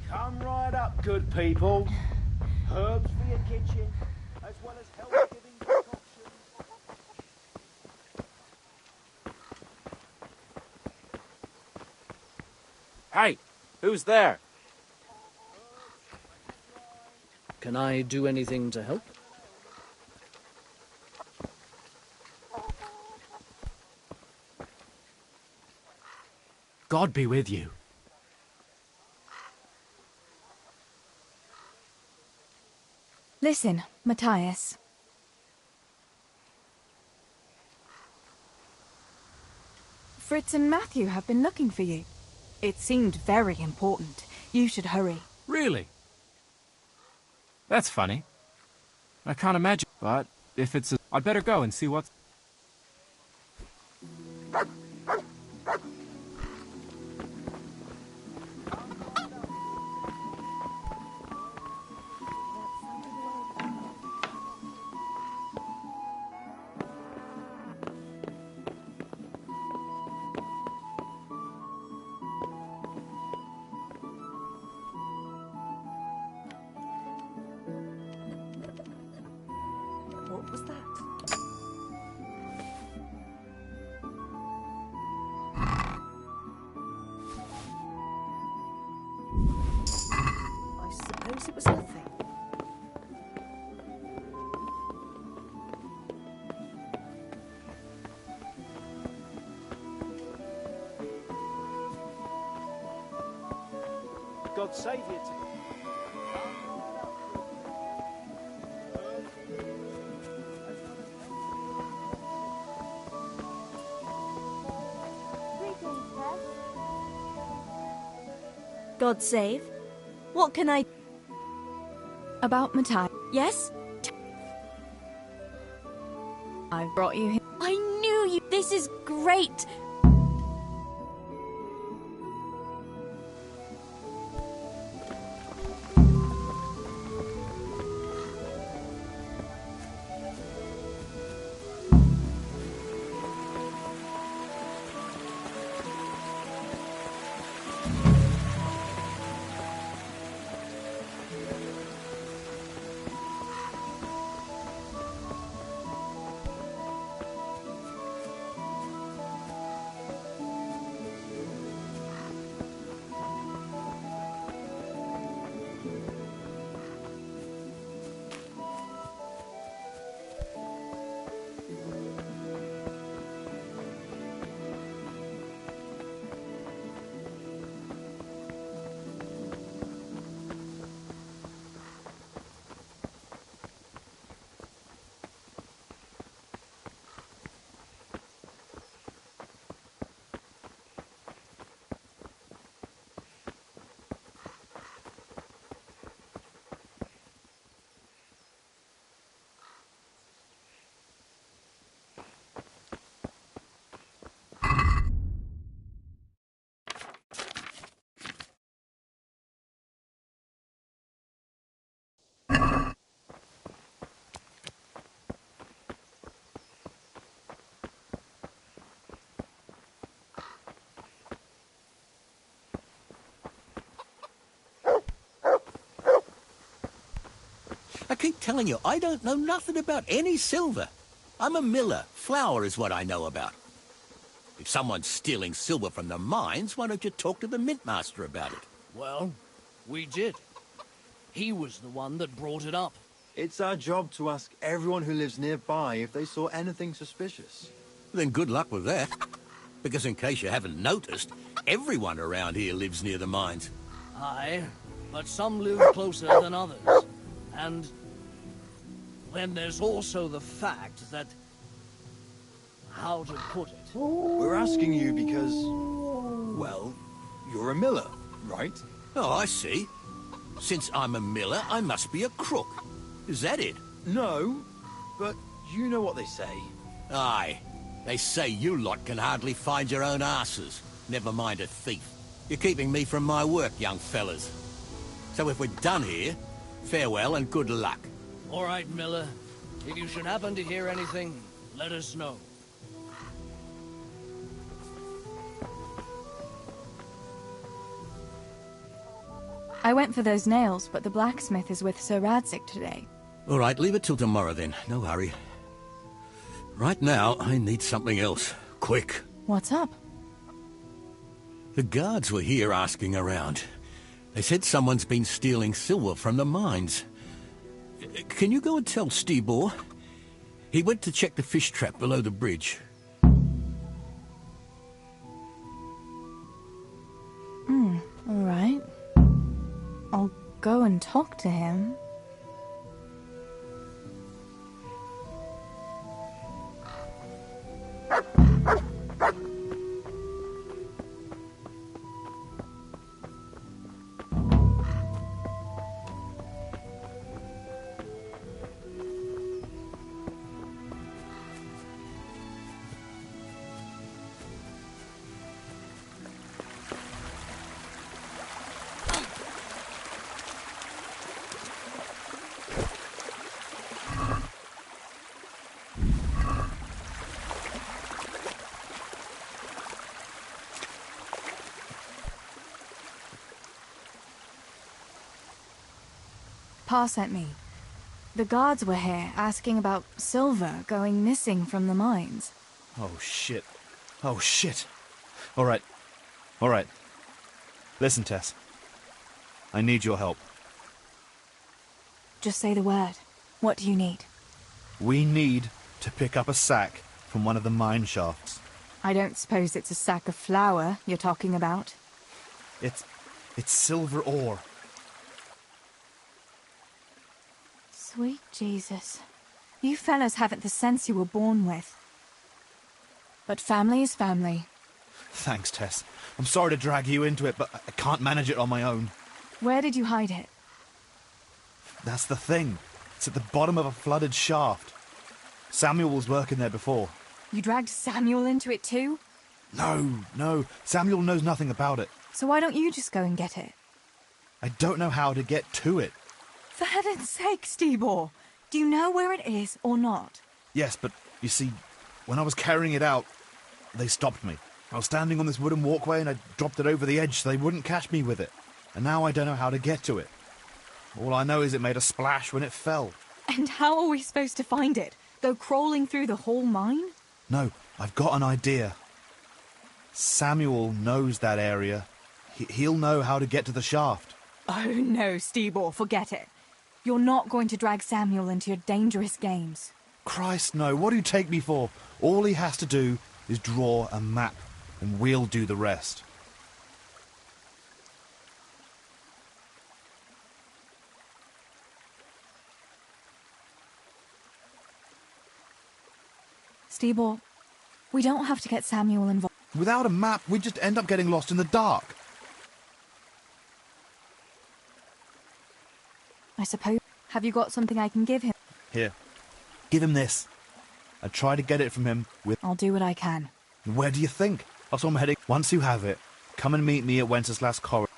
Come right up, good people. Herbs for your kitchen, as well as health-giving concoctions. Hey, who's there? Can I do anything to help? God be with you. Listen, Matthias. Fritz and Matthew have been looking for you. It seemed very important. You should hurry. Really? That's funny. I can't imagine, but if it's a... I'd better go and see what's... What was that? course it was nothing. God save you. God save. What can I... About Matthias. Yes? I brought you here. I knew you... This is great. I keep telling you, I don't know nothing about any silver. I'm a miller. Flour is what I know about. If someone's stealing silver from the mines, why don't you talk to the mintmaster about it? Well, we did. He was the one that brought it up. It's our job to ask everyone who lives nearby if they saw anything suspicious. Then good luck with that. Because in case you haven't noticed, everyone around here lives near the mines. Aye, but some live closer than others. And then there's also the fact that... how to put it? We're asking you because, well, you're a miller, right? Oh, I see. Since I'm a miller, I must be a crook. Is that it? No, but you know what they say. Aye. They say you lot can hardly find your own asses. Never mind a thief. You're keeping me from my work, young fellas. So if we're done here, farewell and good luck. All right, Miller. If you should happen to hear anything, let us know. I went for those nails, but the blacksmith is with Sir Radzik today. All right, leave it till tomorrow then. No hurry. Right now, I need something else. Quick. What's up? The guards were here asking around. They said someone's been stealing silver from the mines. Can you go and tell Stibor? He went to check the fish trap below the bridge. All right. I'll go and talk to him. Pa sent me. The guards were here asking about silver going missing from the mines. Oh, shit. Oh, shit. All right. All right. Listen, Tess. I need your help. Just say the word. What do you need? We need to pick up a sack from one of the mine shafts. I don't suppose it's a sack of flour you're talking about? It's silver ore. Sweet Jesus. You fellas haven't the sense you were born with. But family is family. Thanks, Tess. I'm sorry to drag you into it, but I can't manage it on my own. Where did you hide it? That's the thing. It's at the bottom of a flooded shaft. Samuel was working there before. You dragged Samuel into it too? No. Samuel knows nothing about it. So why don't you just go and get it? I don't know how to get to it. For heaven's sake, Stebor! Do you know where it is or not? Yes, but you see, when I was carrying it out, they stopped me. I was standing on this wooden walkway and I dropped it over the edge so they wouldn't catch me with it. And now I don't know how to get to it. All I know is it made a splash when it fell. And how are we supposed to find it? Go crawling through the whole mine? No, I've got an idea. Samuel knows that area. He'll know how to get to the shaft. Oh no, Stebor, forget it. You're not going to drag Samuel into your dangerous games. Christ, no. What do you take me for? All he has to do is draw a map, and we'll do the rest. Stebor, we don't have to get Samuel involved. Without a map, we'd just end up getting lost in the dark. I suppose. Have you got something I can give him? Here, give him this. I try to get it from him with... I'll do what I can. Where do you think? That's where I'm heading. Once you have it, come and meet me at Wenceslas Corridor.